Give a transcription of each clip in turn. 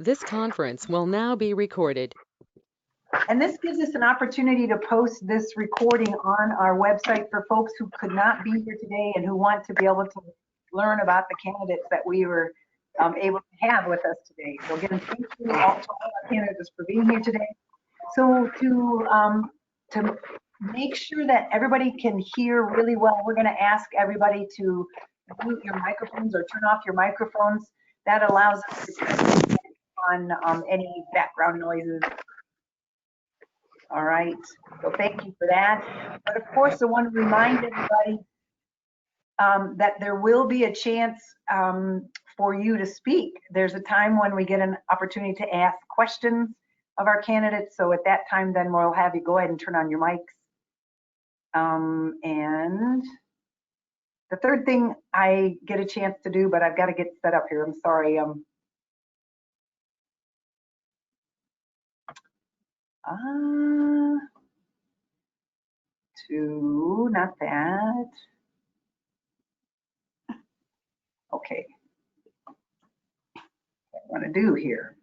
This conference will now be recorded. And this gives us an opportunity to post this recording on our website for folks who could not be here today and who want to be able to learn about the candidates that we were able to have with us today. So again, thank you all to all our candidates for being here today. So to make sure that everybody can hear really well, we're going to ask everybody to mute your microphones or turn off your microphones. That allows us to on any background noises. All right, so thank you for that. But of course, I want to remind everybody that there will be a chance for you to speak. There's a time when we get an opportunity to ask questions of our candidates. So at that time, then we'll have you go ahead and turn on your mics. And the third thing I get a chance to do, but I've got to get set up here. I'm sorry. Not that. Okay. What I want to do here.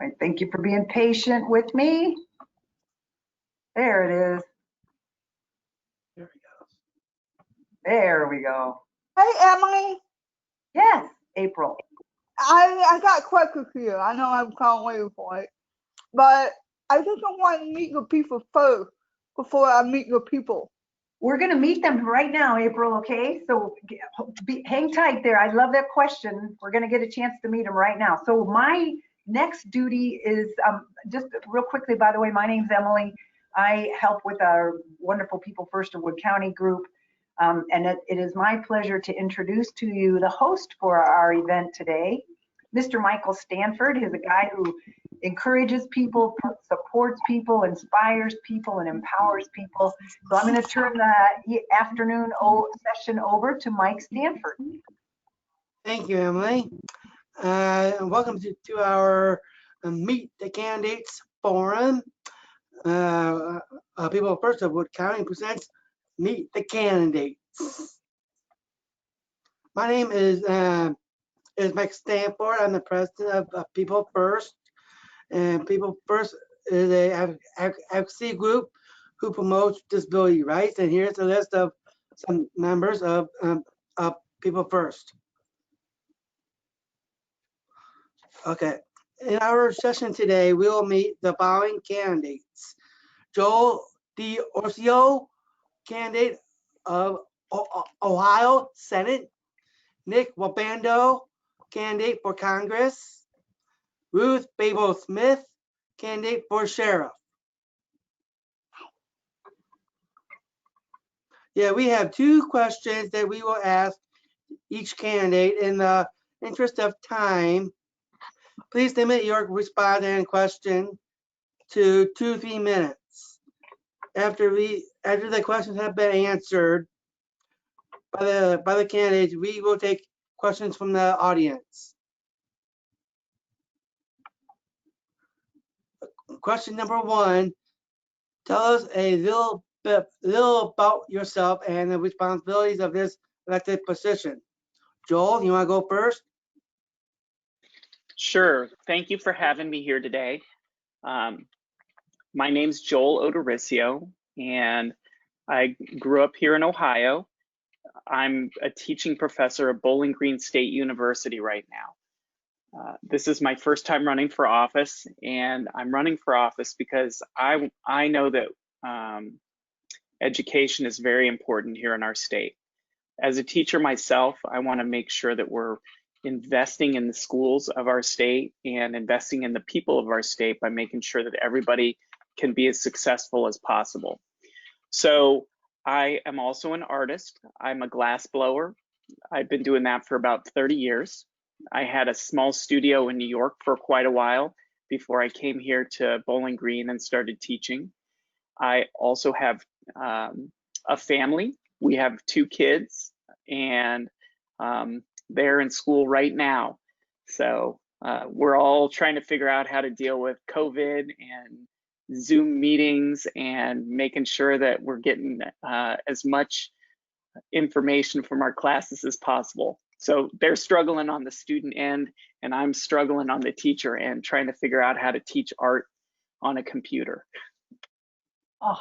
All right, thank you for being patient with me. There it is. There we go. There we go. Hey, Emily. Yes, April. I got a question for you. I know I'm calling waiting for it, but I think I want to meet your people first before I meet your people. We're going to meet them right now, April, okay? So hang tight there. I love that question. We're going to get a chance to meet them right now. So my next duty is, just real quickly, by the way, my name's Emily. I help with our wonderful People First of Wood County group. And it is my pleasure to introduce to you the host for our event today, Mr. Michael Stanford. He's a guy who encourages people, supports people, inspires people, and empowers people. So I'm going to turn the afternoon session over to Mike Stanford. Thank you, Emily. Welcome to our Meet the Candidates Forum. People First of Wood County presents Meet the Candidates. My name is Mike Stanford. I'm the president of People First. And People First is a advocacy group who promotes disability rights. And here's a list of some members of People First. Okay. In our session today, we will meet the following candidates: Joel D'Orcio, candidate of Ohio Senate; Nick Rubando, candidate for Congress; Ruth Babel-Smith, candidate for sheriff. Yeah, we have 2 questions that we will ask each candidate. In the interest of time, please limit your response and question to 2-3 minutes. After the questions have been answered by the candidates, we will take questions from the audience. Question number 1: tell us a little about yourself and the responsibilities of this elected position. Joel, you want to go first? Sure. Thank you for having me here today. My name's Joel D'Orcio, and I grew up here in Ohio. I'm a teaching professor at Bowling Green State University right now. This is my first time running for office, and I'm running for office because I know that education is very important here in our state. As a teacher myself, I want to make sure that we're investing in the schools of our state and investing in the people of our state by making sure that everybody can be as successful as possible. So I am also an artist. I'm a glass blower. I've been doing that for about 30 years. I had a small studio in New York for quite a while before I came here to Bowling Green and started teaching. I also have a family. We have 2 kids, and they're in school right now. So we're all trying to figure out how to deal with COVID and Zoom meetings and making sure that we're getting as much information from our classes as possible. So they're struggling on the student end, and I'm struggling on the teacher end, trying to figure out how to teach art on a computer. Oh,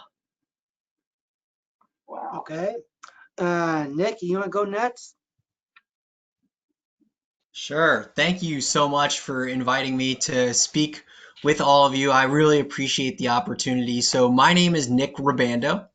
wow. Okay. Nick, you want to go next? Sure. Thank you so much for inviting me to speak with all of you. I really appreciate the opportunity. So my name is Nick Rubando,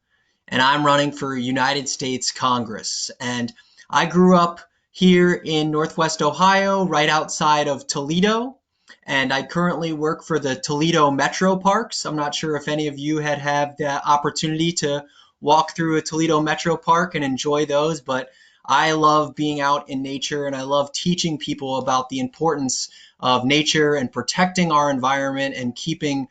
and I'm running for United States Congress. And I grew up here in Northwest Ohio, right outside of Toledo, and I currently work for the Toledo Metro Parks. I'm not sure if any of you had the opportunity to walk through a Toledo Metro Park and enjoy those, but I love being out in nature, and I love teaching people about the importance of nature and protecting our environment and keeping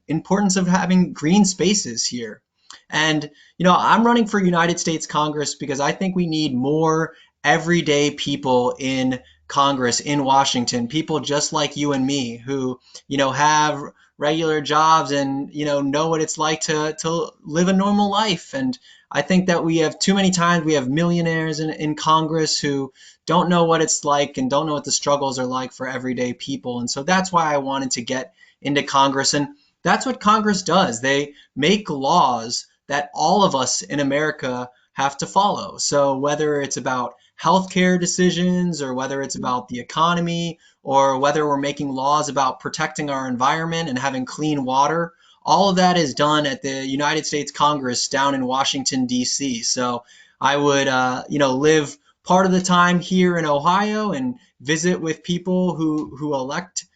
importance of having green spaces here. And, I'm running for United States Congress because I think we need more everyday people in Congress in Washington, people just like you and me who, have regular jobs and, know what it's like to live a normal life. And I think that we have too many times we have millionaires in Congress who don't know what it's like and don't know what the struggles are like for everyday people. And so that's why I wanted to get into Congress. And that's what Congress does. They make laws that all of us in America have to follow. So whether it's about healthcare decisions or whether it's about the economy or whether we're making laws about protecting our environment and having clean water, all of that is done at the United States Congress down in Washington, D.C. So I would, live part of the time here in Ohio and visit with people who elect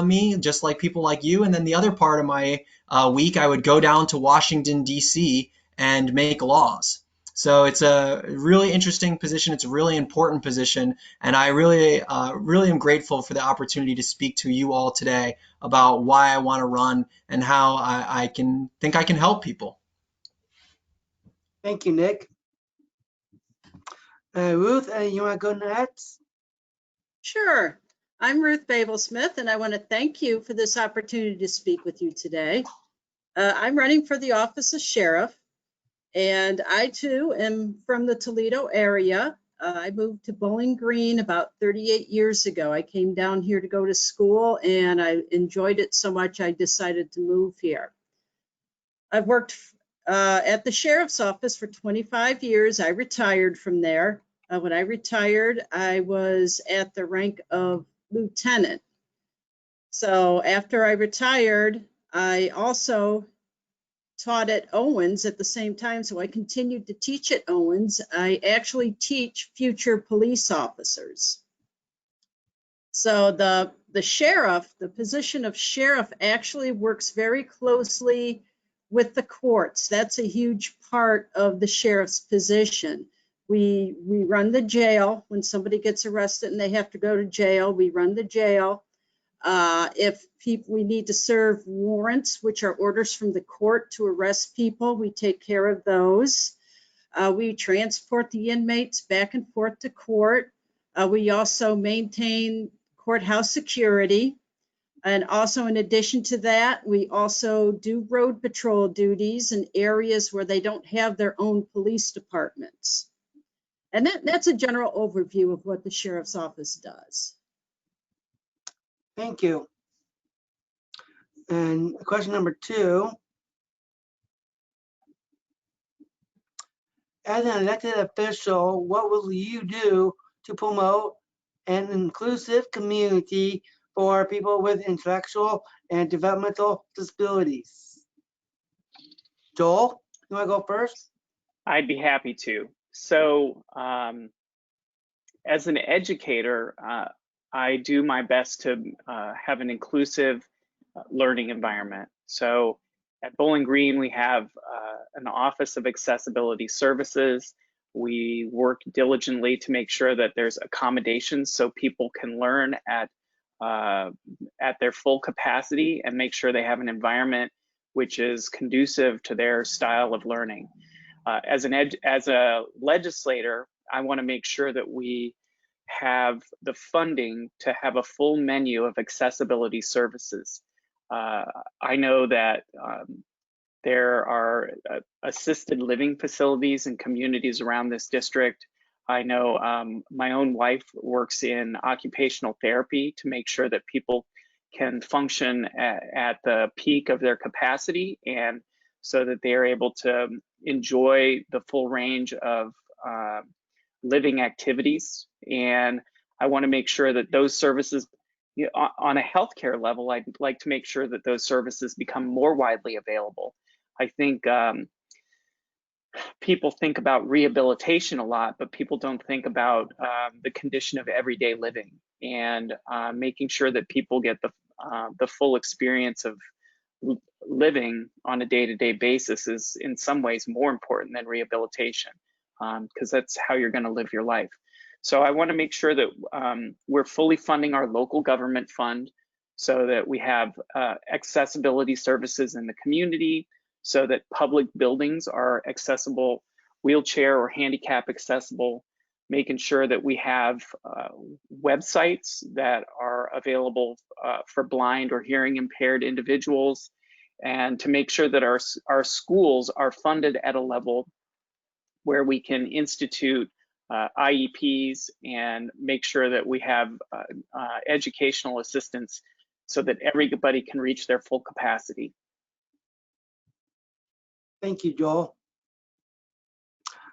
me, just like people like you. And then the other part of my week, I would go down to Washington, D.C. and make laws. So it's a really interesting position. It's a really important position. And I really am grateful for the opportunity to speak to you all today about why I want to run and how I can help people. Thank you, Nick. Ruth, you want to go next? Sure. I'm Ruth Babel-Smith, and I want to thank you for this opportunity to speak with you today. I'm running for the office of sheriff, and I too am from the Toledo area. I moved to Bowling Green about 38 years ago. I came down here to go to school, and I enjoyed it so much I decided to move here. I've worked at the sheriff's office for 25 years. I retired from there. When I retired, I was at the rank of lieutenant. So after I retired, I also taught at Owens at the same time. So I continued to teach at Owens. I actually teach future police officers. So the sheriff, the position of sheriff actually works very closely with the courts. That's a huge part of the sheriff's position. We run the jail when somebody gets arrested and they have to go to jail. We run the jail. If we need to serve warrants, which are orders from the court to arrest people, we take care of those. We transport the inmates back and forth to court. We also maintain courthouse security. And also, in addition to that, we also do road patrol duties in areas where they don't have their own police departments. And that's a general overview of what the sheriff's office does. Thank you. And question number 2. As an elected official, what will you do to promote an inclusive community for people with intellectual and developmental disabilities? Joel, you want to go first? I'd be happy to. So as an educator, I do my best to have an inclusive learning environment. So at Bowling Green, we have an Office of Accessibility Services. We work diligently to make sure that there's accommodations so people can learn at their full capacity and make sure they have an environment which is conducive to their style of learning. As a legislator, I want to make sure that we have the funding to have a full menu of accessibility services. I know that there are assisted living facilities and communities around this district I know my own wife works in occupational therapy to make sure that people can function at the peak of their capacity, and so that they are able to enjoy the full range of living activities. And I want to make sure that those services, on a healthcare level, I'd like to make sure that those services become more widely available. I think people think about rehabilitation a lot, but people don't think about the condition of everyday living, and making sure that people get the full experience of living on a day-to-day basis is in some ways more important than rehabilitation, because that's how you're going to live your life. So I want to make sure that we're fully funding our local government fund so that we have accessibility services in the community, so that public buildings are accessible, wheelchair or handicap accessible, making sure that we have websites that are available for blind or hearing impaired individuals, and to make sure that our schools are funded at a level where we can institute IEPs and make sure that we have educational assistance so that everybody can reach their full capacity. Thank you, Joel.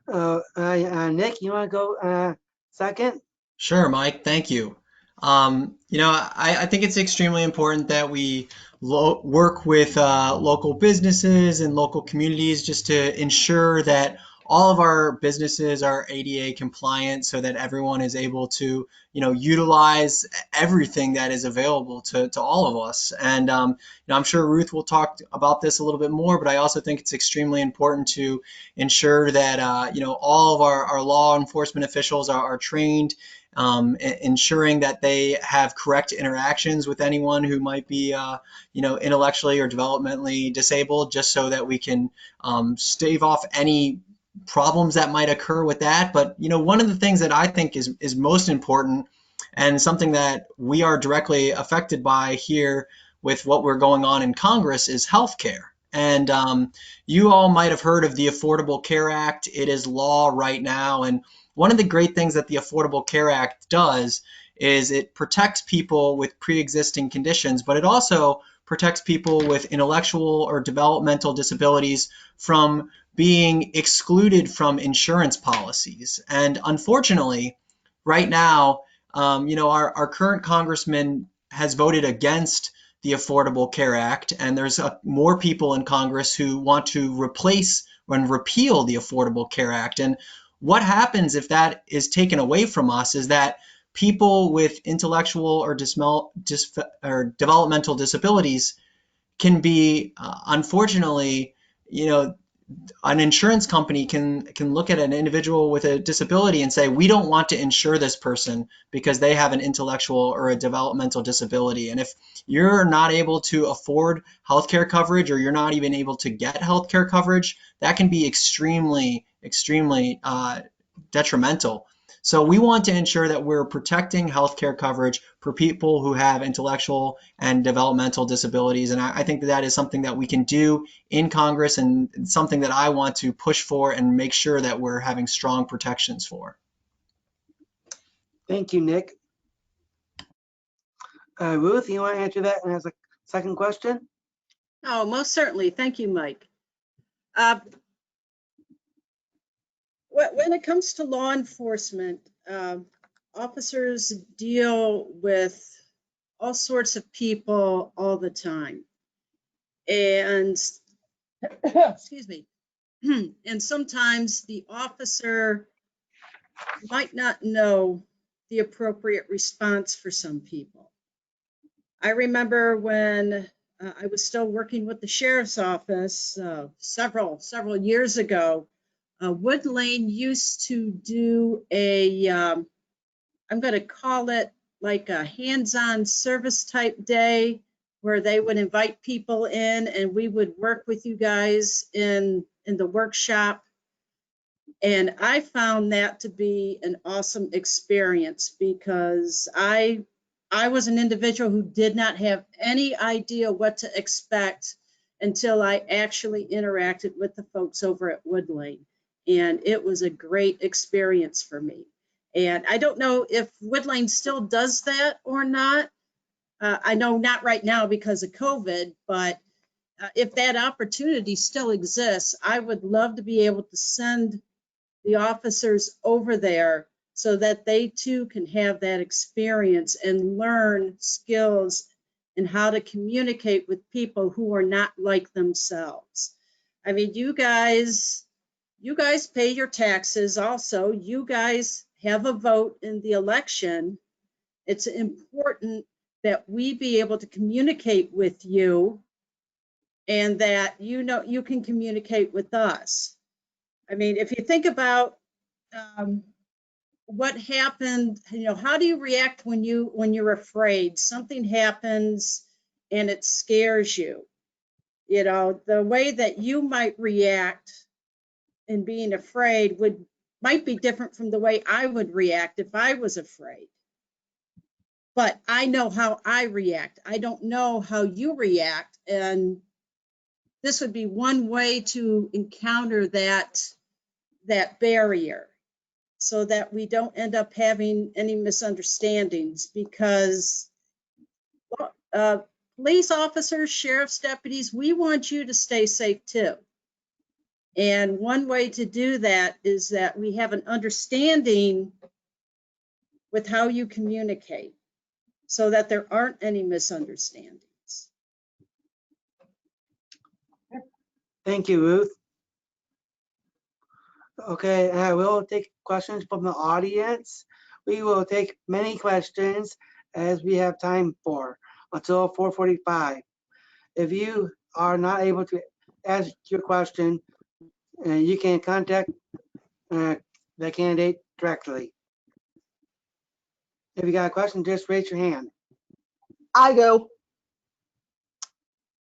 Nick, you want to go second? Sure, Mike. Thank you. I think it's extremely important that we work with local businesses and local communities just to ensure that all of our businesses are ADA compliant, so that everyone is able to, utilize everything that is available to all of us. And I'm sure Ruth will talk about this a little bit more, but I also think it's extremely important to ensure that all of our law enforcement officials are trained, ensuring that they have correct interactions with anyone who might be, intellectually or developmentally disabled, just so that we can stave off any problems that might occur with that. But, one of the things that I think is most important, and something that we are directly affected by here with what we're going on in Congress, is healthcare. And you all might have heard of the Affordable Care Act. It is law right now. And one of the great things that the Affordable Care Act does is it protects people with pre-existing conditions, but it also protects people with intellectual or developmental disabilities from being excluded from insurance policies. And unfortunately, right now, our current congressman has voted against the Affordable Care Act, and there's more people in Congress who want to replace and repeal the Affordable Care Act. And what happens if that is taken away from us is that people with intellectual or developmental disabilities can be, unfortunately, an insurance company can look at an individual with a disability and say, we don't want to insure this person because they have an intellectual or a developmental disability. And if you're not able to afford healthcare coverage, or you're not even able to get healthcare coverage, that can be extremely, extremely detrimental. So we want to ensure that we're protecting healthcare coverage for people who have intellectual and developmental disabilities. And I think that is something that we can do in Congress, and something that I want to push for and make sure that we're having strong protections for. Thank you, Nick. Ruth, you want to answer that and as a second question? Oh, most certainly. Thank you, Mike. When it comes to law enforcement, officers deal with all sorts of people all the time. And, excuse me, and sometimes the officer might not know the appropriate response for some people. I remember when I was still working with the sheriff's office several years ago, Wood Lane used to do I'm going to call it like a hands-on service type day, where they would invite people in and we would work with you guys in the workshop. And I found that to be an awesome experience, because I was an individual who did not have any idea what to expect until I actually interacted with the folks over at Wood Lane. and it was a great experience for me. And I don't know if Woodline still does that or not. I know not right now because of COVID, but if that opportunity still exists, I would love to be able to send the officers over there so that they too can have that experience and learn skills and how to communicate with people who are not like themselves. I mean, you guys pay your taxes also. You guys have a vote in the election. It's important that we be able to communicate with you and that you can communicate with us. I mean, if you think about what happened, how do you react when you're afraid? Something happens and it scares you. The way that you might react in being afraid might be different from the way I would react if I was afraid. But I know how I react. I don't know how you react, and this would be one way to encounter that barrier so that we don't end up having any misunderstandings, because police officers, sheriff's deputies, we want you to stay safe too. And one way to do that is that we have an understanding with how you communicate so that there aren't any misunderstandings. Thank you, Ruth. Okay, I will take questions from the audience. We will take many questions as we have time for until 4:45. If you are not able to ask your question, you can contact the candidate directly. If you got a question, just raise your hand. I do.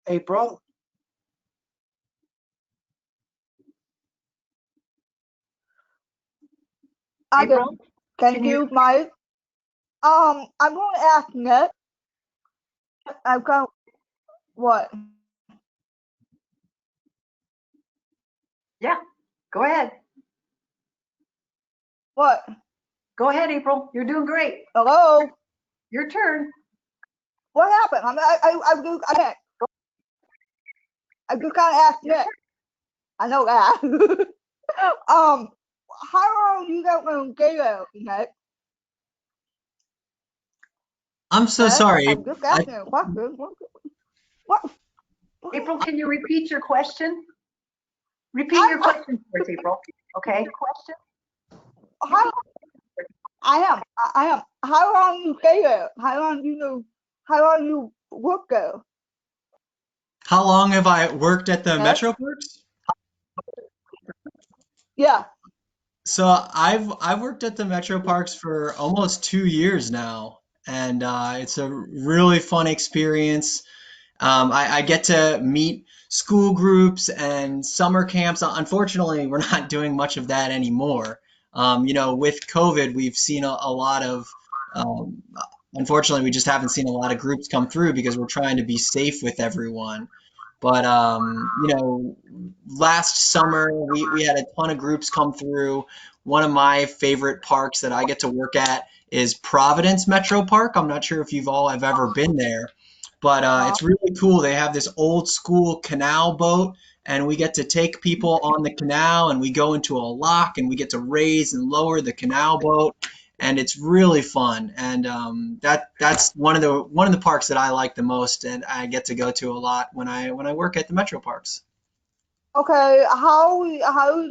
April? I do. April, Thank can you- you, Mike. I'm going to ask Nick. I've got what? yeah, go ahead. What? Go ahead, April. You're doing great. Hello? Your turn. What happened? I just gotta ask Nick. I know that. How long you got going to get out, Nick? I'm so Nick? sorry. I'm just asking a question. What? April, can you repeat your question? Repeat your question for us, April. Okay. How, I am. How long you stay there? How long you work there? How long have I worked at the Nick? Metro Parks? Yeah. So I've worked at the Metro Parks for almost 2 years now, and it's a really fun experience. I get to meet school groups and summer camps. Unfortunately, we're not doing much of that anymore. With COVID, we've seen a lot of, unfortunately, we just haven't seen a lot of groups come through because we're trying to be safe with everyone. But, last summer, we had a ton of groups come through. One of my favorite parks that I get to work at is Providence Metro Park. I'm not sure if you've all have ever been there. But it's really cool. They have this old school canal boat, and we get to take people on the canal, and we go into a lock, and we get to raise and lower the canal boat, and it's really fun. And that's one of the parks that I like the most, and I get to go to a lot when I work at the Metro Parks. Okay. How are you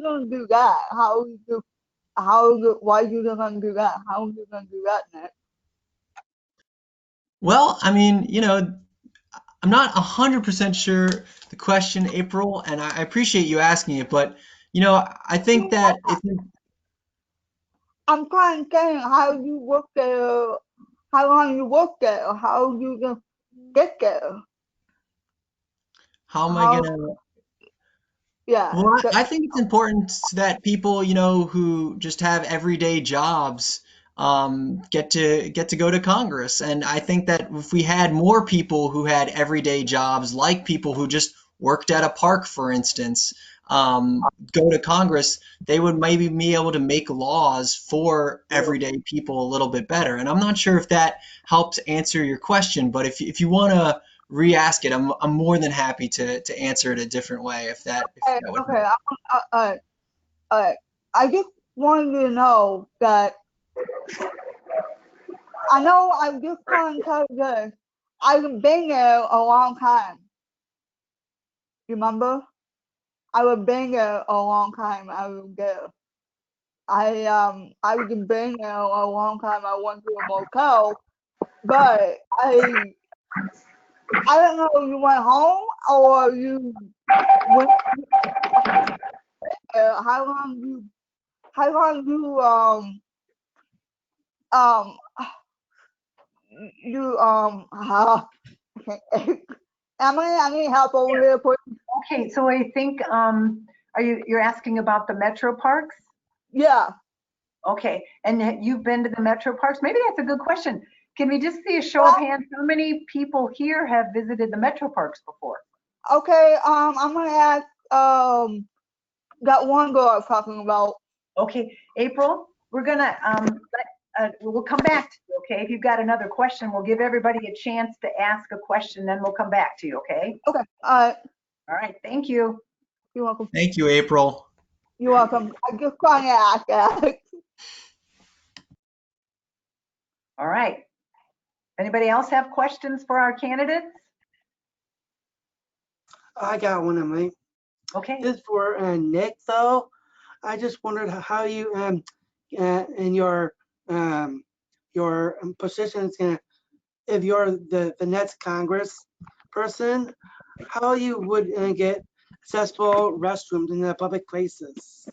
gonna do that? Why you gonna do that? How are you gonna do that, Nick? Well, I mean, I'm not 100% sure the question, April, and I appreciate you asking it, but I think that it's I'm trying to say how you work there, how long you work there, how you gonna get there. how am I gonna. Yeah. Well, I think it's important that people, who just have everyday jobs, get to go to Congress. And I think that if we had more people who had everyday jobs, like people who just worked at a park, for instance, go to Congress, they would maybe be able to make laws for everyday people a little bit better. And I'm not sure if that helps answer your question, but if you want to re-ask it, I'm more than happy to answer it a different way if that would Okay. I just wanted you to know that I know I'm just trying to tell you this. I've been there a long time. Remember? I was been there a long time. I was there. I was been there a long time. I went to a motel, but I don't know if you went home or you went there. How long um you Emily, I need help over here. Okay, so I think, you're asking about the metro parks? Yeah. Okay, and you've been to the metro parks? Maybe that's a good question. Can we just see a show of hands? How many people here have visited the metro parks before? Okay, I'm gonna ask that one girl I was talking about. Okay, April, we're gonna we'll come back to you, okay? If you've got another question, we'll give everybody a chance to ask a question, then we'll come back to you, okay? Okay, All right, thank you. you're welcome. Thank you, April. You're welcome. I'm just trying to ask that. All right. Anybody else have questions for our candidates? I got one, Emily. Okay. This is for Nick, though. I just wondered how you, in your position, if you're the next Congress person, how you would get accessible restrooms in the public places.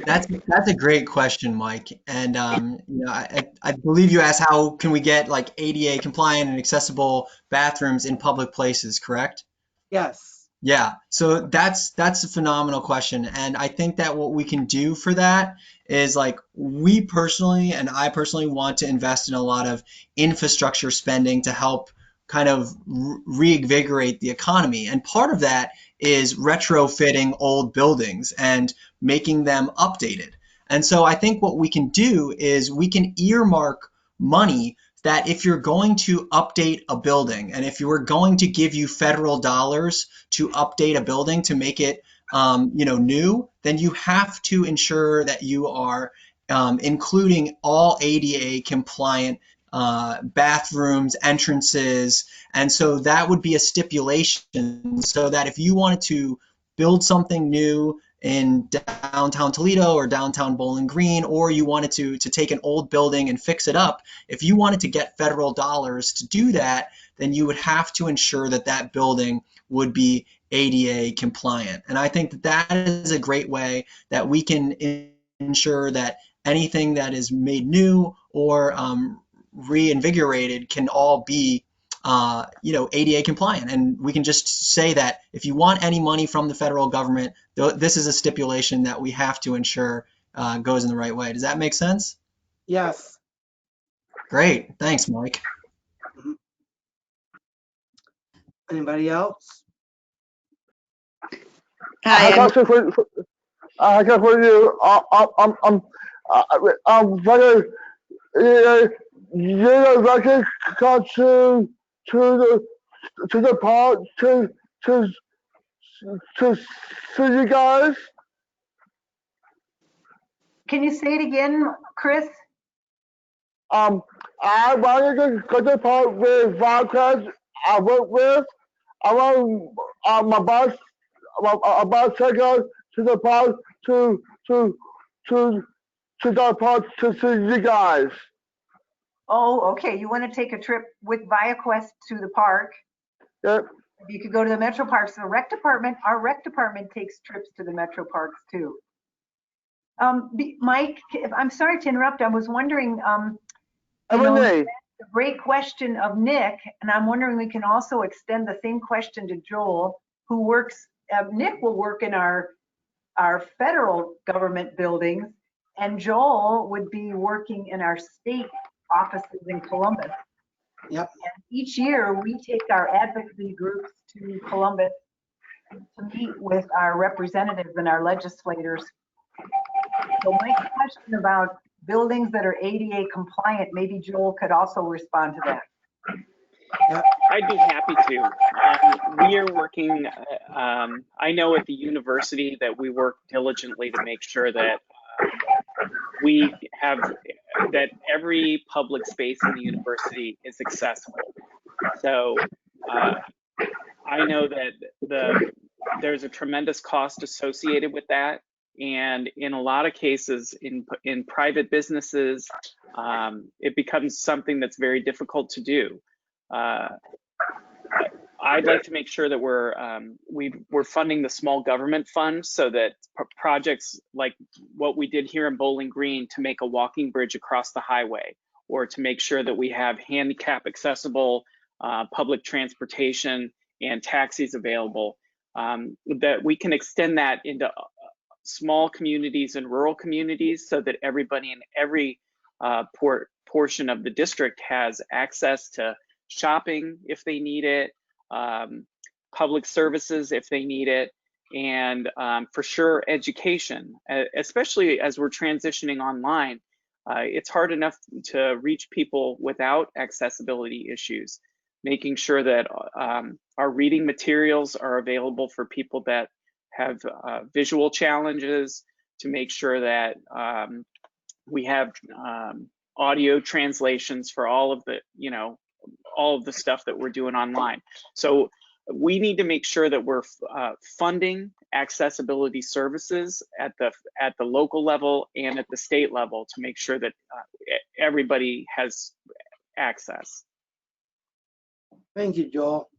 That's a great question, Mike. And I believe you asked how can we get like ADA compliant and accessible bathrooms in public places, correct? Yes. Yeah, so that's a phenomenal question, and I think that what we can do for that is like we personally and I personally want to invest in a lot of infrastructure spending to help kind of reinvigorate the economy, and part of that is retrofitting old buildings and making them updated. And so I think what we can do is we can earmark money that if you're going to update a building and if you were going to give you federal dollars to update a building to make it new, then you have to ensure that you are including all ADA compliant bathrooms, entrances, and so that would be a stipulation so that if you wanted to build something new in downtown Toledo or downtown Bowling Green, or you wanted to take an old building and fix it up, if you wanted to get federal dollars to do that, then you would have to ensure that that building would be ADA compliant. And I think that that is a great way that we can ensure that anything that is made new or reinvigorated can all be ADA compliant. And we can just say that if you want any money from the federal government, this is a stipulation that we have to ensure goes in the right way. Does that make sense? Yes. Great. Thanks, Mike. Anybody else? I got a question for you. Whether your record got to the part to see you guys. Can you say it again, Chris? I wanted to go to the part with vodka I work with. I want my boss take us to the park to the park to see you guys. Oh, okay. You want to take a trip with ViaQuest to the park? Yep. You could go to the metro parks. The rec department, our rec department takes trips to the metro parks too. Mike, I'm sorry to interrupt. I was wondering, the great question of Nick, and I'm wondering we can also extend the same question to Joel, who works. Nick will work in our federal government buildings, and Joel would be working in our state offices in Columbus. Yep. And each year we take our advocacy groups to Columbus to meet with our representatives and our legislators. So my question about buildings that are ADA compliant, maybe Joel could also respond to that. I'd be happy to. We are working, I know at the university that we work diligently to make sure that we have, that every public space in the university is accessible. So I know that there's a tremendous cost associated with that. And in a lot of cases, in private businesses, it becomes something that's very difficult to do. I'd like to make sure that we're funding the small government fund so that projects like what we did here in Bowling Green to make a walking bridge across the highway, or to make sure that we have handicap accessible public transportation and taxis available, that we can extend that into small communities and rural communities so that everybody in every portion of the district has access to shopping if they need it, public services if they need it, and for sure education, especially as we're transitioning online. It's hard enough to reach people without accessibility issues. Making sure that our reading materials are available for people that have visual challenges, to make sure that we have audio translations for all of the, all of the stuff that we're doing online. So we need to make sure that we're funding accessibility services at the local level and at the state level to make sure that everybody has access. Thank you, Joel.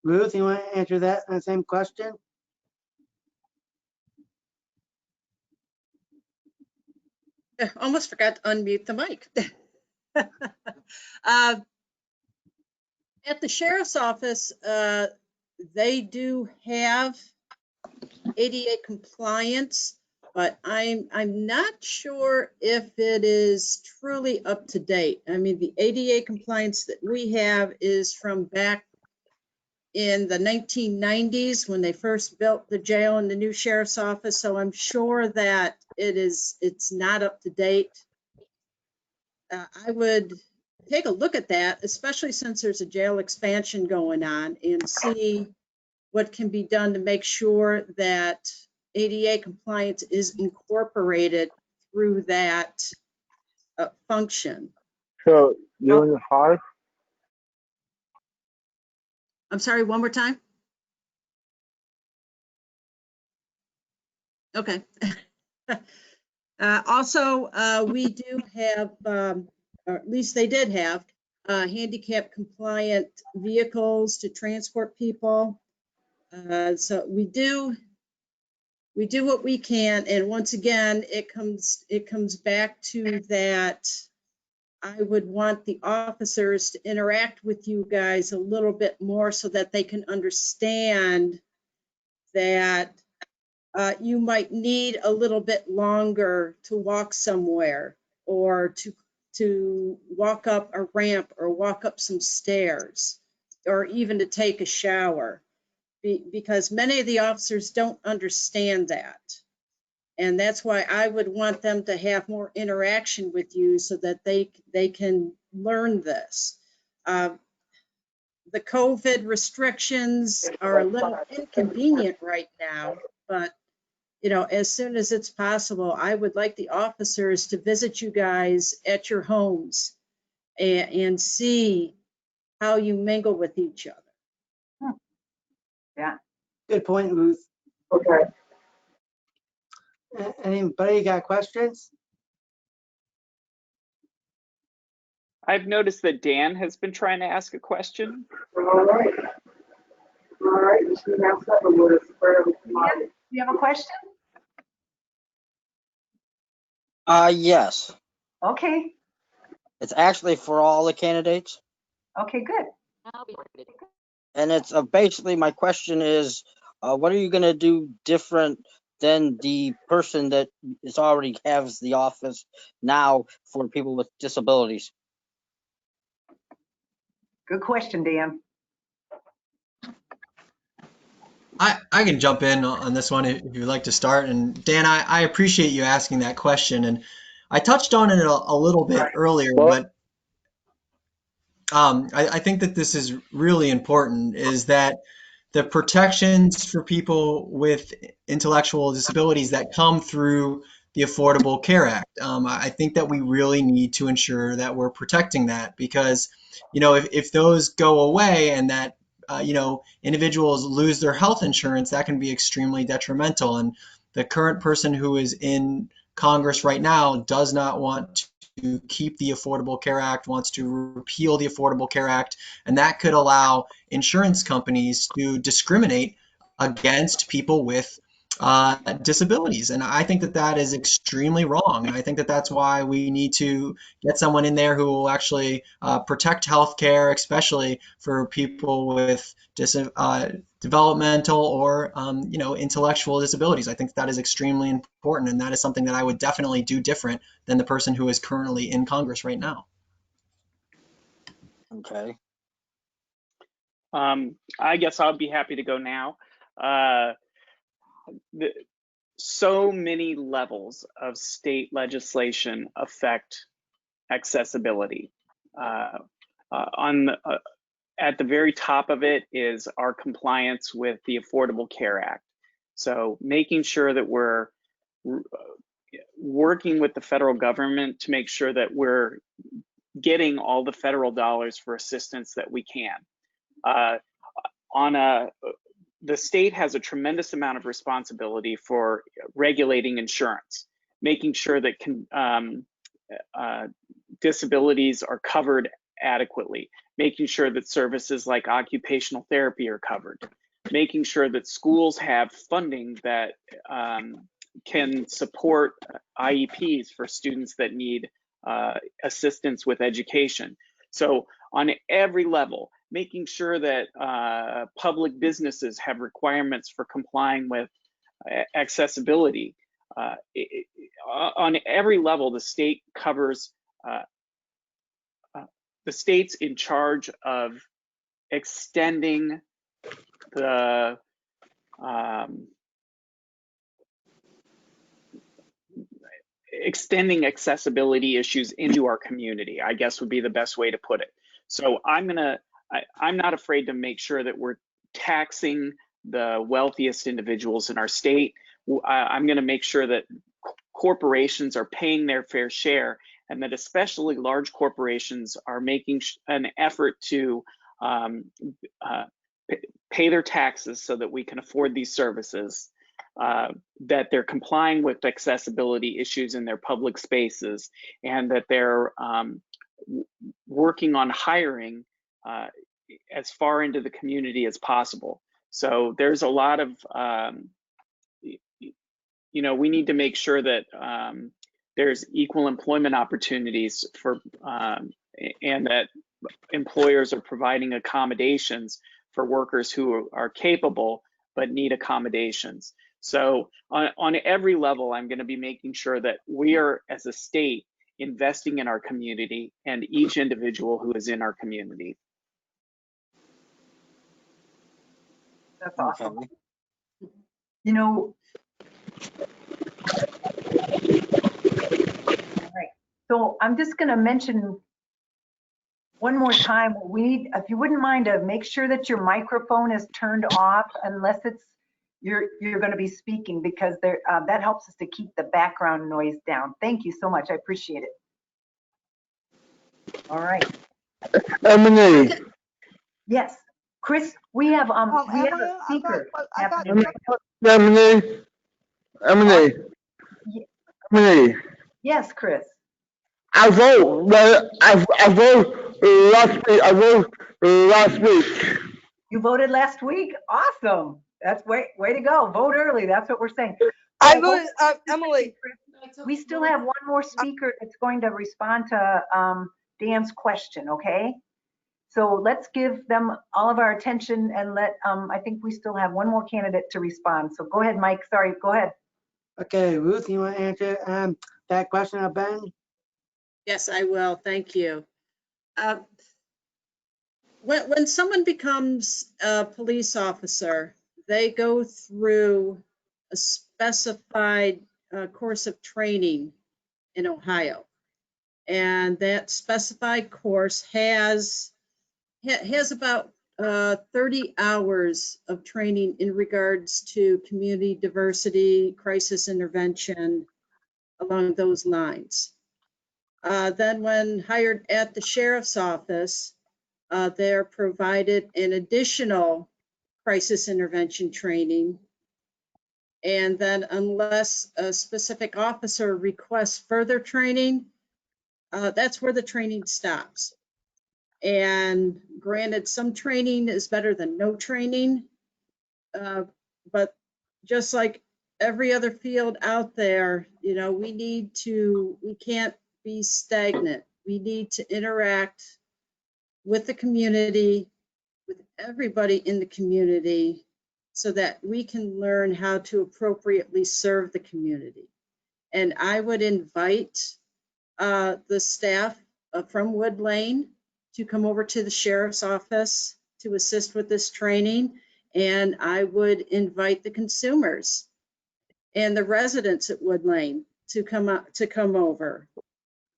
Ruth, you want to answer that same question? I almost forgot to unmute the mic. At the sheriff's office, they do have ADA compliance, but I'm not sure if it is truly up to date. I mean, the ADA compliance that we have is from back in the 1990s when they first built the jail and the new sheriff's office. So I'm sure that it's not up to date. I would take a look at that, especially since there's a jail expansion going on, and see what can be done to make sure that ADA compliance is incorporated through that function. So you in the park? I'm sorry, one more time? Okay. Also, we do have, or at least they did have, handicap compliant vehicles to transport people. So we do what we can, and once again, it comes back to that. I would want the officers to interact with you guys a little bit more so that they can understand that you might need a little bit longer to walk somewhere, or to walk up a ramp, or walk up some stairs, or even to take a shower, because many of the officers don't understand that. And that's why I would want them to have more interaction with you so that they can learn this. The COVID restrictions are a little inconvenient right now, but as soon as it's possible, I would like the officers to visit you guys at your homes and see how you mingle with each other. Yeah. Good point, Ruth. Okay. Anybody got questions? I've noticed that Dan has been trying to ask a question. All right. You have a question? Yes. Okay. It's actually for all the candidates. Okay, good. And it's basically, my question is, what are you going to do different than the person that is already has the office now for people with disabilities? Good question, Dan. I can jump in on this one if you'd like to start. And Dan, I appreciate you asking that question. And I touched on it a little bit earlier, Well, but I think that this is really important, is that the protections for people with intellectual disabilities that come through the Affordable Care Act. I think that we really need to ensure that we're protecting that, because, if those go away and that, individuals lose their health insurance, that can be extremely detrimental. And the current person who is in Congress right now does not want to keep the Affordable Care Act, wants to repeal the Affordable Care Act, and that could allow insurance companies to discriminate against people with disabilities. And I think that that is extremely wrong. And I think that that's why we need to get someone in there who will actually protect healthcare, especially for people with developmental or intellectual disabilities. I think that is extremely important, and that is something that I would definitely do different than the person who is currently in Congress right now. Okay. I guess I'll be happy to go now. So many levels of state legislation affect accessibility. At the very top of it is our compliance with the Affordable Care Act. So making sure that we're working with the federal government to make sure that we're getting all the federal dollars for assistance that we can. The state has a tremendous amount of responsibility for regulating insurance, making sure that disabilities are covered adequately, making sure that services like occupational therapy are covered, making sure that schools have funding that can support IEPs for students that need assistance with education. So on every level, making sure that public businesses have requirements for complying with accessibility. On every level, the state covers, the state's in charge of extending the extending accessibility issues into our community, I guess would be the best way to put it. So I'm not afraid to make sure that we're taxing the wealthiest individuals in our state. I'm going to make sure that corporations are paying their fair share, and that especially large corporations are making an effort to pay their taxes so that we can afford these services, that they're complying with accessibility issues in their public spaces, and that they're working on hiring as far into the community as possible. So there's a lot of, we need to make sure that there's equal employment opportunities for, and that employers are providing accommodations for workers who are capable but need accommodations. So on every level, I'm going to be making sure that we are, as a state, investing in our community and each individual who is in our community. That's awesome. Okay. All right. So I'm just going to mention one more time, we need, if you wouldn't mind, to make sure that your microphone is turned off unless it's you're going to be speaking, because there that helps us to keep the background noise down. Thank you so much. I appreciate it. All right. Emily. Yes, Chris, we have a speaker. Emily. Yes, Chris. I vote last week. You voted last week? Awesome. That's way to go. Vote early. That's what we're saying. I voted, Emily. We still have one more speaker that's going to respond to Dan's question, okay? So let's give them all of our attention and let, I think we still have one more candidate to respond. So go ahead, Mike. Sorry, go ahead. Okay, Ruth, you want to answer that question of Ben? Yes, I will. Thank you. When someone becomes a police officer, they go through a specified course of training in Ohio. And that specified course has about 30 hours of training in regards to community diversity, crisis intervention, along those lines. Then when hired at the sheriff's office, they're provided an additional crisis intervention training. And then unless a specific officer requests further training, that's where the training stops. And granted, some training is better than no training, but just like every other field out there, you know, we can't be stagnant. We need to interact with the community, with everybody in the community, so that we can learn how to appropriately serve the community. And I would invite the staff from Wood Lane to come over to the sheriff's office to assist with this training. And I would invite the consumers and the residents at Wood Lane to come over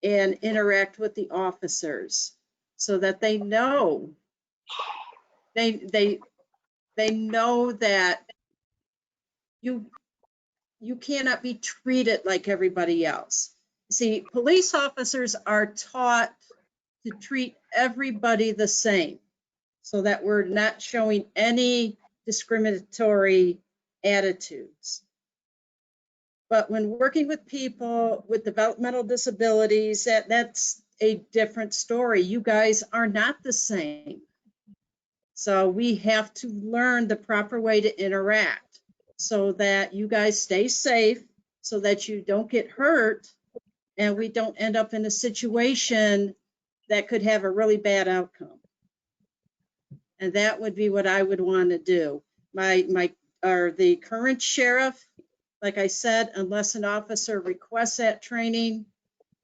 and interact with the officers so that they know they know that you cannot be treated like everybody else. See, police officers are taught to treat everybody the same so that we're not showing any discriminatory attitudes. But when working with people with developmental disabilities, that's a different story. You guys are not the same. So we have to learn the proper way to interact so that you guys stay safe, so that you don't get hurt, and we don't end up in a situation that could have a really bad outcome. And that would be what I would want to do. The current sheriff, like I said, unless an officer requests that training,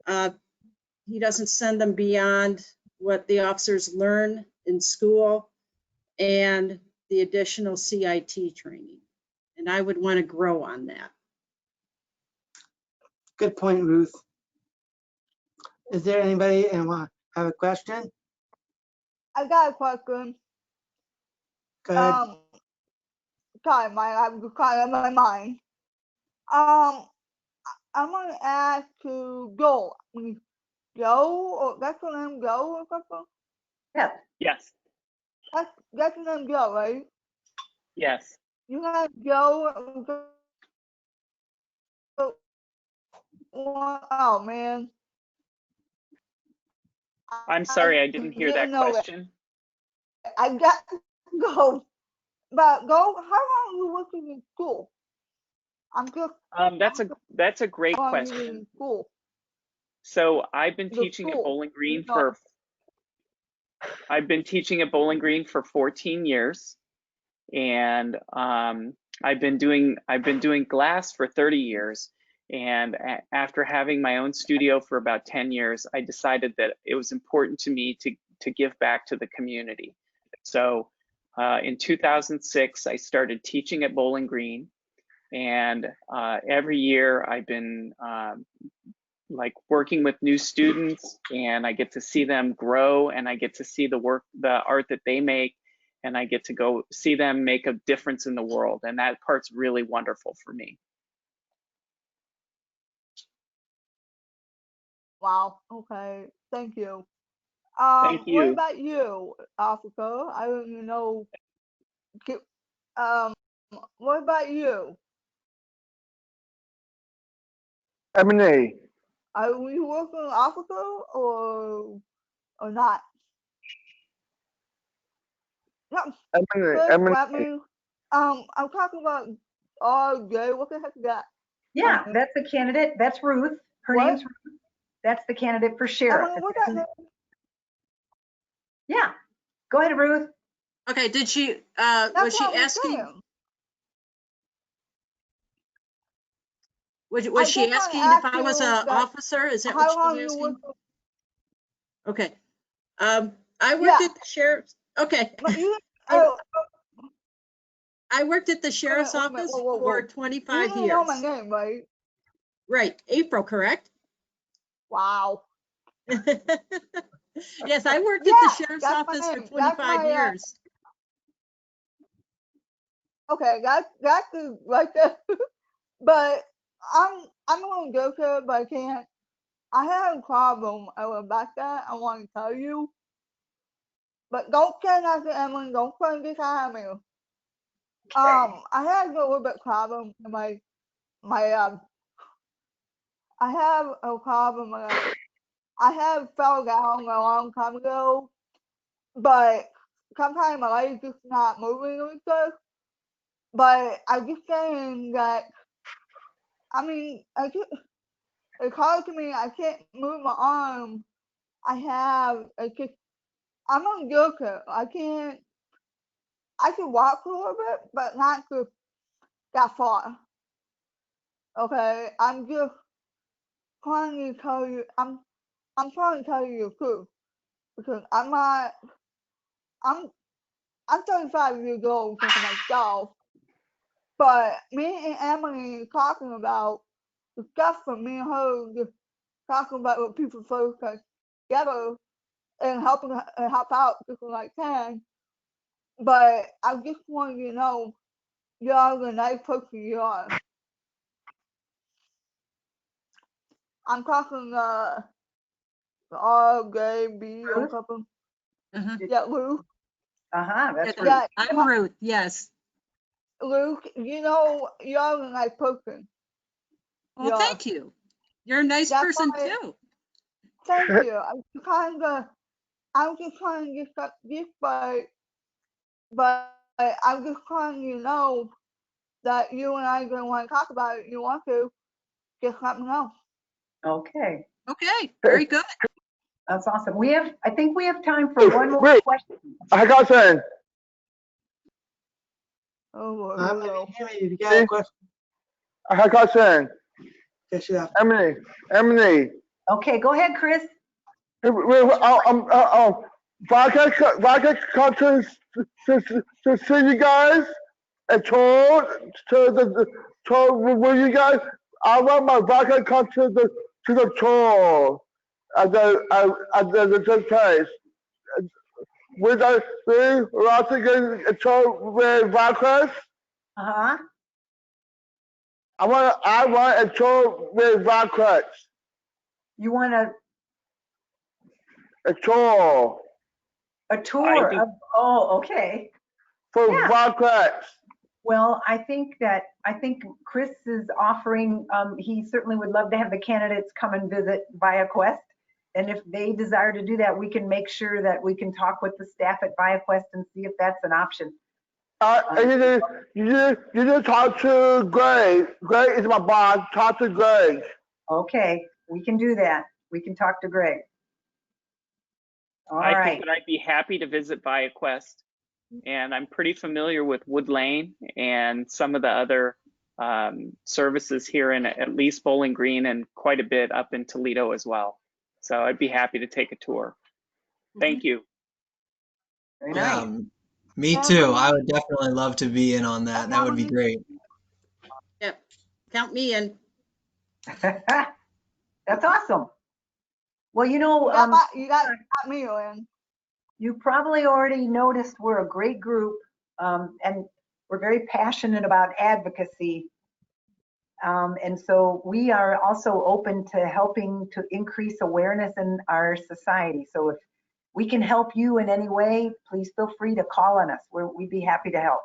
he doesn't send them beyond what the officers learn in school and the additional CIT training. And I would want to grow on that. Good point, Ruth. Is there anybody who have a question? I got a question. Go ahead. I'm kind of in my mind. I'm gonna ask to Joe. Joe, or that's your name, Joe or something? Yes. Yes. That's your name, Joe, right? Yes. You have Joe. Oh man. I'm sorry, I didn't hear that question. I got to go. But go, how long are you working in school? I'm just That's a great how long are you question. in school? So I've been The teaching at school. Bowling Green You know. for 14 years, and I've been doing glass for 30 years. And after having my own studio for about 10 years, I decided that it was important to me to give back to the community. So in 2006, I started teaching at Bowling Green, and every year I've been like working with new students, and I get to see them grow, and I get to see the art that they make, and I get to go see them make a difference in the world. And that part's really wonderful for me. Wow. Okay. Thank you. Thank you. What about you, Africa? I don't even know. What about you? M&A. Are we working in Africa or not? No. M&A. I'm talking about. Oh, Jay, what the heck is that? Yeah, that's the candidate. That's Ruth. Her What? name's Ruth. That's the candidate for sheriff. What that? Yeah. Go ahead, Ruth. Okay, did she, That's was she what I'm asking, saying. was she just asking wanna if I ask was you an that officer? Is that how what long she you was work? asking? Okay. I worked at the sheriff's, okay. But you, I- I worked at the sheriff's Wait a minute, office whoa, whoa, for whoa. You 25 didn't know my years. name, right? Right, April, correct? Wow. Yes, I worked at the Yeah, sheriff's that's my office for name. That's 25 my, years. okay, that's the, right there. But I'm gonna go to it, but I can't. I had a problem about that. I want to tell you, but don't say that to Emily. Don't put this on me. I had a little bit problem in my I have a problem. I have fell down a long time ago, but sometimes my leg just not moving really good. But I'm just saying that, I mean, it's hard to me. I can't move my arm. It's just, I'm on wheelchair. I can walk a little bit, but not to that far. Okay, I'm just trying to tell you, I'm trying to tell you the truth because I'm not, I'm, I'm 35 years old since myself, but me and Emily talking about the stuff from me and her, just talking about what people focus together and helping and help out just like can. But I just want you to know you're the nice person you are. I'm talking R, Gay, B, or Ruth? something. Uh-huh. Yeah, Luke. That's Ruth. Yeah, I'm Ruth, yes. Luke, you know you're a nice person. Well, Yeah. thank you. You're a nice That's person why- too. Thank you. I'm just trying to get this, but I'm just trying to know that you and I are gonna want to talk about it. You want to, just let me know. Okay, Okay, very good. that's awesome. I think we have time for one more Wait. question. I got something. Oh Lord, I'm no. if you got a question. I got something. Yes, you have. Emily. Okay, go ahead, Chris. Vodka come to see you guys and told will you guys, I want my vodka come to the tour at the place. With us, we're also getting a tour with vodka. Uh-huh. I want a tour with vodka. You want A tour a tour do- of, oh, okay. for Yeah. vodka. Well, I think Chris is offering, he certainly would love to have the candidates come and visit ViaQuest. And if they desire to do that, we can make sure that we can talk with the staff at ViaQuest and see if that's an option. You just talk to Greg. Greg is my boss. Talk to Greg. Okay, we can do that. We can talk to Greg. All I right. think that I'd be happy to visit ViaQuest, and I'm pretty familiar with Wood Lane and some of the other services here in at least Bowling Green and quite a bit up in Toledo as well. So I'd be happy to take a tour. Thank you. Very Yeah, nice. me too. I would definitely love to be in on that. That would be great. Yep, count me in. That's awesome. Well, you know, You got me in. you probably already noticed we're a great group, and we're very passionate about advocacy. And so we are also open to helping to increase awareness in our society. So if we can help you in any way, please feel free to call on us. We'd be happy to help.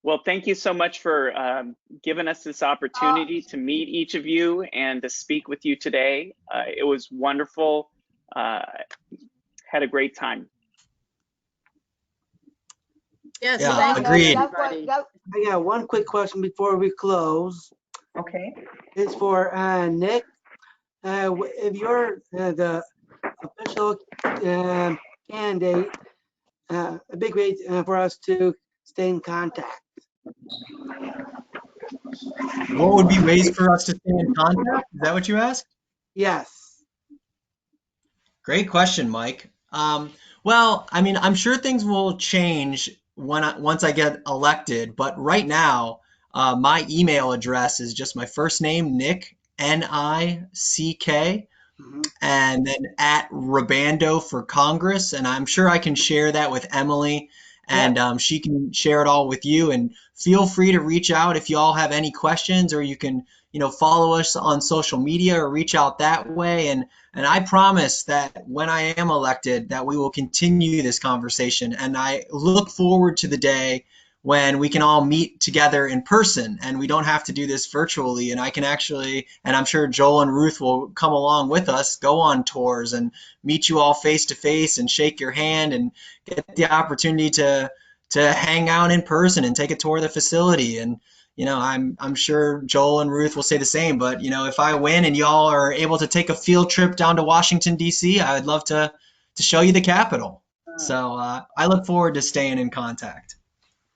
Well, thank you so much for giving us this opportunity to meet each of you and to speak with you today. It was wonderful. Had a great time. Yes, Yeah, thank you, agreed. everybody. I got one quick question before we close. Okay. It's for Nick. If you're the official candidate, a big way for us to stay in contact. What would be ways for us to stay in contact? Is that what you asked? Yes. Great question, Mike. Well, I mean, I'm sure things will change once I get elected, but right now, my email address is just my first name, Nick, Nick, Mhm. and then at Rubando for Congress. And I'm sure I can share that with Emily, and she can share it all with you. And feel free to reach out if you all have any questions, or you can, follow us on social media or reach out that way. And I promise that when I am elected, that we will continue this conversation. And I look forward to the day when we can all meet together in person and we don't have to do this virtually, and I can actually, and I'm sure Joel and Ruth will come along with us, go on tours and meet you all face to face and shake your hand and get the opportunity to hang out in person and take a tour of the facility. And I'm sure Joel and Ruth will say the same, but if I win and y'all are able to take a field trip down to Washington D.C., I would love to show you the Capitol. So I look forward to staying in contact.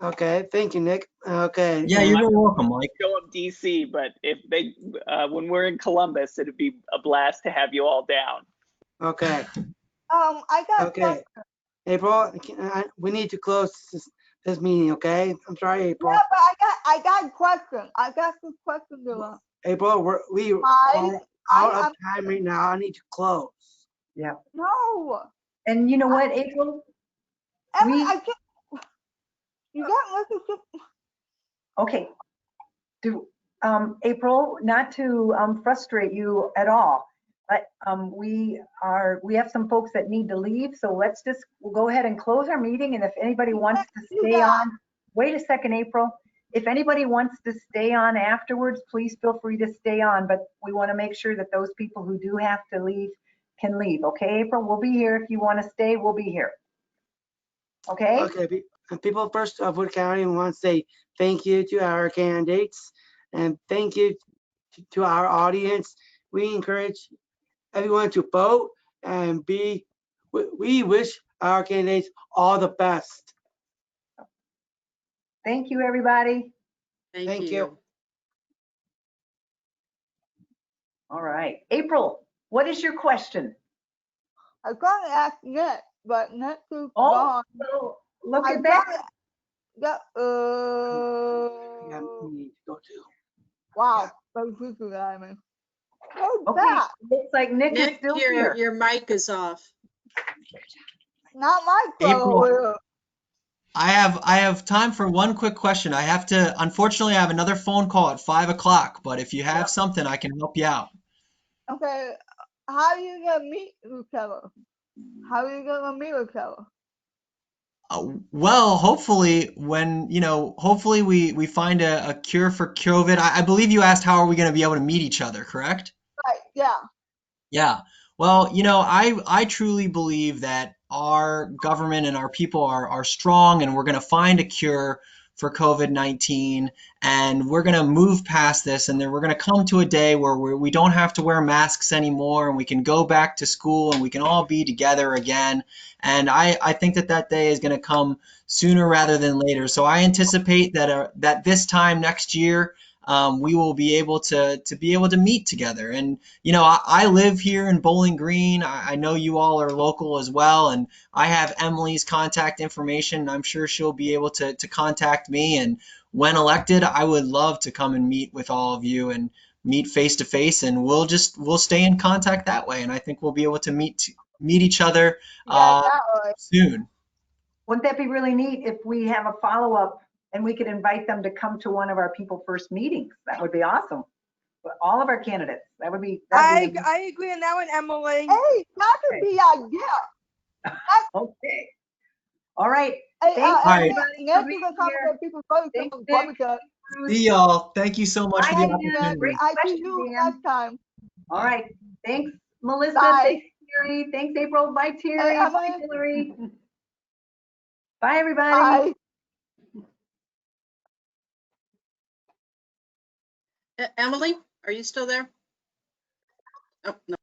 Okay, thank you, Nick. Okay, Yeah, you're very welcome, Mike. Show up DC, but if they, when we're in Columbus, it'd be a blast to have you all down. okay, I got okay. April, we need to close this meeting, okay? I'm sorry, April. Yeah, but I got a question. I got some questions to learn. April, we are out of time right now. I need to close. Yeah. No. And you know what, April? Emily, I can't. You got listen to. Okay. April, not to frustrate you at all, but we have some folks that need to leave, so we'll go ahead and close our meeting. And if anybody wants to stay on, wait a second, April. If anybody wants to stay on afterwards, please feel free to stay on, but we want to make sure that those people who do have to leave can leave. Okay, April, we'll be here. If you want to stay, we'll be here. Okay? Okay, people first of Wood County, we want to say thank you to our candidates and thank you to our audience. We encourage everyone to vote and we wish our candidates all the best. Thank you, everybody. Thank you. All right. April, what is your question? I was going to ask Nick, but Nick is Oh, gone. so look at that. Yeah, Yeah, we need to go to. wow. Those people that I mean. Who's Okay, that? looks like Nick is Nick, still here. your mic is off. Not my April. phone. I have time for one quick question. Unfortunately, I have another phone call at 5 o'clock, but if you have something, I can help you out. Okay, how are you gonna meet each other? How are you gonna meet each other? Well, hopefully hopefully we find a cure for COVID. I believe you asked how are we going to be able to meet each other, correct? Right, yeah. Yeah. Well, I truly believe that our government and our people are strong, and we're going to find a cure for COVID-19, and we're going to move past this, and then we're going to come to a day where we don't have to wear masks anymore, and we can go back to school, and we can all be together again. And I think that day is going to come sooner rather than later. So I anticipate that this time next year, we will be able to meet together. And I live here in Bowling Green. I know you all are local as well, and I have Emily's contact information. I'm sure she'll be able to contact me. And when elected, I would love to come and meet with all of you and meet face to face, and we'll stay in contact that way. And I think we'll be able to meet each other soon. Wouldn't that be really neat if we have a follow-up and we could invite them to come to one of our People First meetings? That would be awesome. All of our candidates. That'd be I agree on that one, Emily. Hey, that could be idea. Okay. All right. Hey, Thanks, everybody. everybody. You can come to People First. Thanks, Nick. See y'all. Thank you so much for the Bye, opportunity. Great I see question, you Dan. next time. All right. Thanks, Melissa. Bye. Thanks, Terry. Thanks, April. Bye, Terry. Hey, Bye, Emily. Hillary. Bye, everybody. Bye. Emily, are you still there? Oh, no.